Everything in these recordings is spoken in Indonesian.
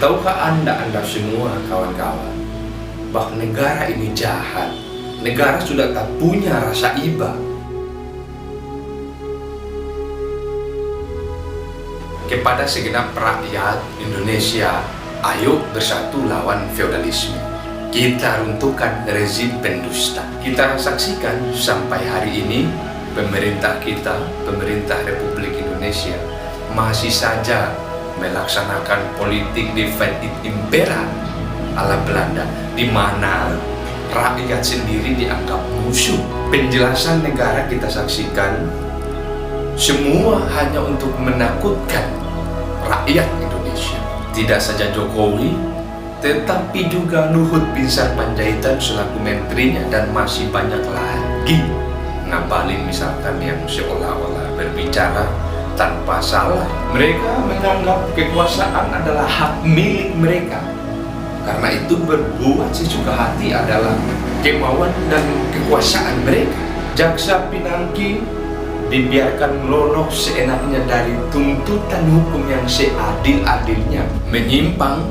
Tahukah Anda semua kawan-kawan, bahwa negara ini jahat? Negara sudah tak punya rasa iba. Kepada segenap rakyat Indonesia, ayo bersatu lawan feodalisme. Kita runtuhkan rezim pendusta. Kita saksikan sampai hari ini pemerintah kita, pemerintah Republik Indonesia, masih saja melaksanakan politik divide et impera ala Belanda, di mana rakyat sendiri dianggap musuh. Penjelasan negara kita saksikan semua hanya untuk menakutkan rakyat Indonesia. Tidak saja Jokowi, tetapi juga Luhut Binsar Panjaitan selaku menterinya, dan masih banyak lagi. Ngabalin misalkan yang seolah-olah berbicara tanpa salah. Mereka menganggap kekuasaan adalah hak milik mereka. Karena itu berbuat sesuka hati adalah kemauan dan kekuasaan mereka. Jaksa Pinangki dibiarkan lolos seenaknya dari tuntutan hukum yang seadil-adilnya, menyimpang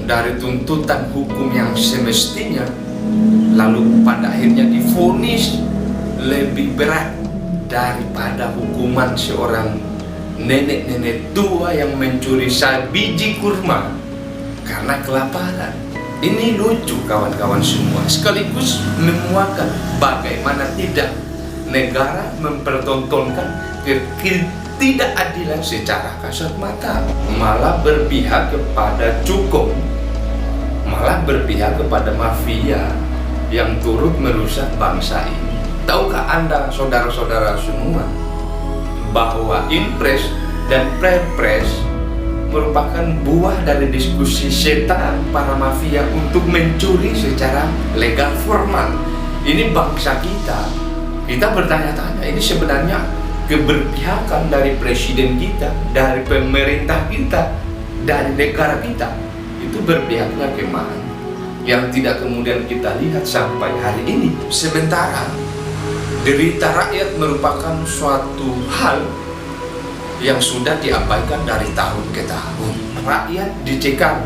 dari tuntutan hukum yang semestinya, lalu pada akhirnya divonis lebih berat daripada hukuman seorang nenek-nenek tua yang mencuri sabiji kurma karena kelaparan. Ini lucu kawan-kawan semua, sekaligus memuatkan bagaimana tidak negara mempertontonkan ketidakadilan secara kasat mata, malah berpihak kepada cukong, malah berpihak kepada mafia yang turut merusak bangsa ini. Tahukah Anda saudara-saudara semua bahwa Inpres dan Perpres merupakan buah dari diskusi setan para mafia untuk mencuri secara legal formal. Ini bangsa kita. Kita bertanya-tanya, ini sebenarnya keberpihakan dari presiden kita, dari pemerintah kita, dari negara kita, itu berpihaknya kemana? Yang tidak kemudian kita lihat sampai hari ini. Sementara derita rakyat merupakan suatu hal yang sudah diabaikan dari tahun ke tahun. Rakyat dicekal.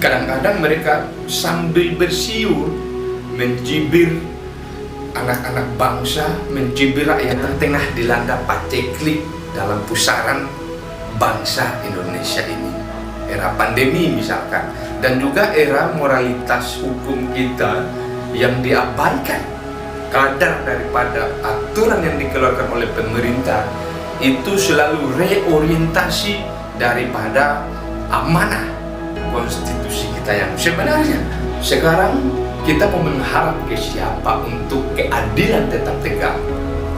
Kadang-kadang mereka sambil bersiul mencibir anak-anak bangsa, mencibir rakyat yang tengah dilanda paceklik dalam pusaran bangsa Indonesia ini. Era pandemi misalkan, dan juga era moralitas hukum kita yang diabaikan. Kadar daripada aturan yang dikeluarkan oleh pemerintah itu selalu reorientasi daripada amanah konstitusi kita yang sebenarnya. Sekarang kita mau mengharap ke siapa untuk keadilan tetap tegak?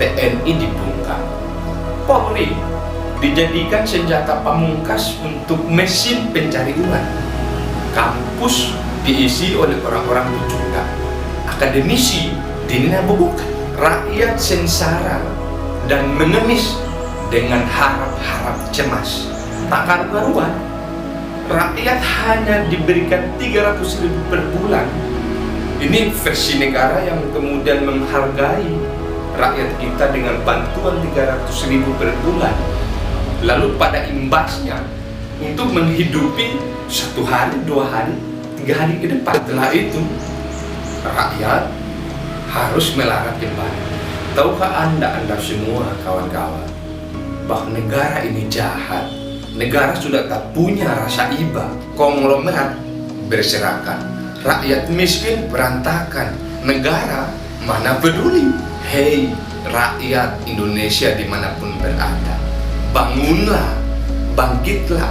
TNI dibungkam, Polri dijadikan senjata pamungkas untuk mesin pencari uang, kampus diisi oleh orang-orang pecundang, akademisi dinabubungkan, rakyat sengsara dan mengemis dengan harap-harap cemas. Tak karu-karuan, rakyat hanya diberikan 300.000 per bulan. Ini versi negara yang kemudian menghargai rakyat kita dengan bantuan 300.000 per bulan. Lalu pada imbasnya untuk menghidupi 1 hari, 2 hari, 3 hari ke depan. Setelah itu rakyat harus melarat kembali. Tahukah Anda semua kawan-kawan, bahwa negara ini jahat? Negara sudah tak punya rasa iba. Konglomerat berserakan, rakyat miskin berantakan, negara mana peduli. Hei rakyat Indonesia dimanapun berada, bangunlah, bangkitlah.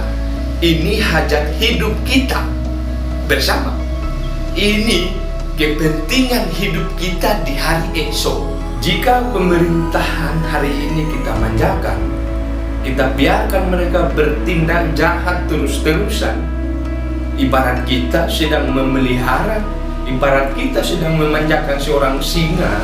Ini hajat hidup kita bersama. Ini kepentingan hidup kita di hari esok. Jika pemerintahan hari ini kita manjakan, kita biarkan mereka bertindak jahat terus-terusan, ibarat kita sedang memelihara, ibarat kita sedang memanjakan seorang singa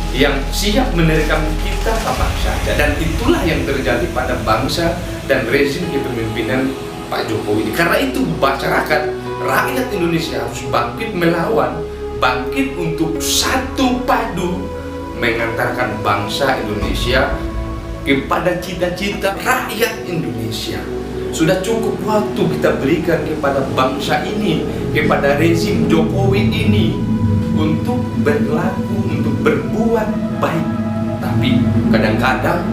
yang siap menerkam kita kapan saja. Dan itulah yang terjadi pada bangsa dan rezim kepemimpinan Pak Jokowi ini. Karena itu masyarakat, rakyat Indonesia harus bangkit melawan, bangkit untuk satu padu mengantarkan bangsa Indonesia kepada cita-cita rakyat Indonesia. Sudah cukup waktu kita berikan kepada bangsa ini, kepada rezim Jokowi ini, untuk berlaku, untuk berbuat baik. Tapi kadang-kadang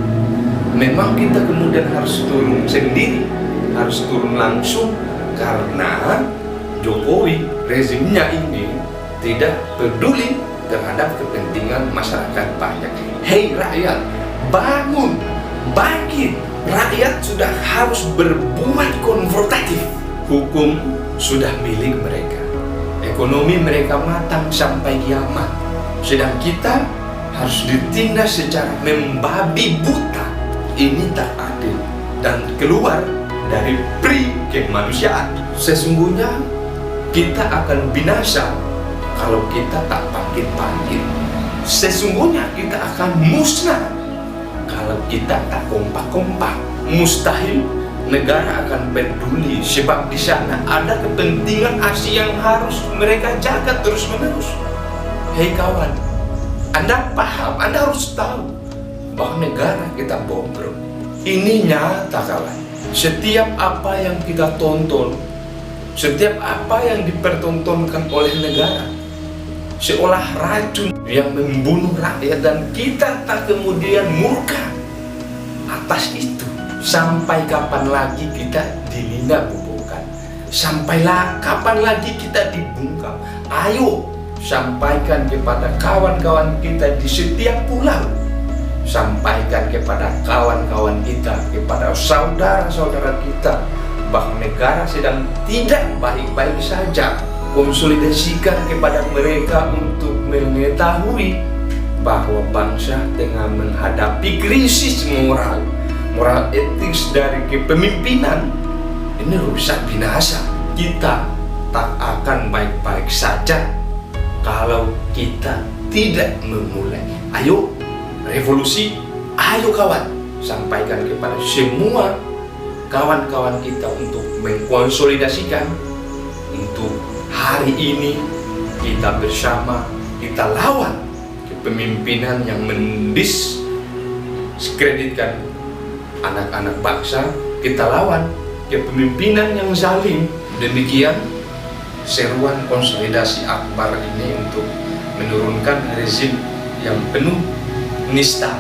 memang kita kemudian harus turun sendiri, harus turun langsung, karena Jokowi, rezimnya ini tidak peduli terhadap kepentingan masyarakat banyak. Hei rakyat, bangun, bangkit. Rakyat sudah harus berbuat konfrontatif. Hukum sudah milik mereka, ekonomi mereka matang sampai kiamat. Sedang kita harus ditindas secara membabi buta. Ini tak adil dan keluar dari pri kemanusiaan. Sesungguhnya kita akan binasa kalau kita tak bangkit-bangkit. Sesungguhnya kita akan musnah kalau kita tak kompak-kompak. Mustahil negara akan peduli, sebab di sana ada kepentingan asli yang harus mereka jaga terus-menerus. Hei kawan, Anda paham, Anda harus tahu bahwa negara kita bobrok. Ini nyata kawan. Setiap apa yang kita tonton, setiap apa yang dipertontonkan oleh negara, seolah racun yang membunuh rakyat, dan kita tak kemudian murka atas itu. Sampai kapan lagi kita dilina-bubukan? Sampailah kapan lagi kita dibungkam? Ayo sampaikan kepada kawan-kawan kita di setiap pulau, sampaikan kepada kawan-kawan kita, kepada saudara-saudara kita, bahwa negara sedang tidak baik-baik saja. Konsolidasikan kepada mereka untuk mengetahui bahwa bangsa tengah menghadapi krisis moral etis dari kepemimpinan. Ini rusak binasa. Kita tak akan baik-baik saja kalau kita tidak memulai. Ayo revolusi, ayo kawan, sampaikan kepada semua kawan-kawan kita untuk mengkonsolidasikan. Untuk hari ini kita bersama, kita lawan kepemimpinan yang mendiskreditkan anak-anak bangsa. Kita lawan kepemimpinan yang zalim. Demikian seruan konsolidasi akbar ini untuk menurunkan rezim yang penuh nista.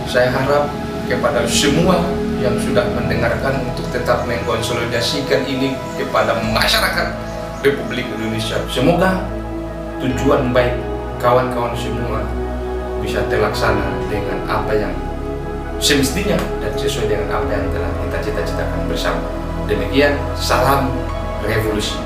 Saya harap kepada semua yang sudah mendengarkan untuk tetap mengkonsolidasikan ini kepada masyarakat Republik Indonesia. Semoga tujuan baik kawan-kawan semua bisa terlaksana dengan apa yang semestinya dan sesuai dengan apa yang telah kita cita-citakan bersama. Demikian, salam revolusi.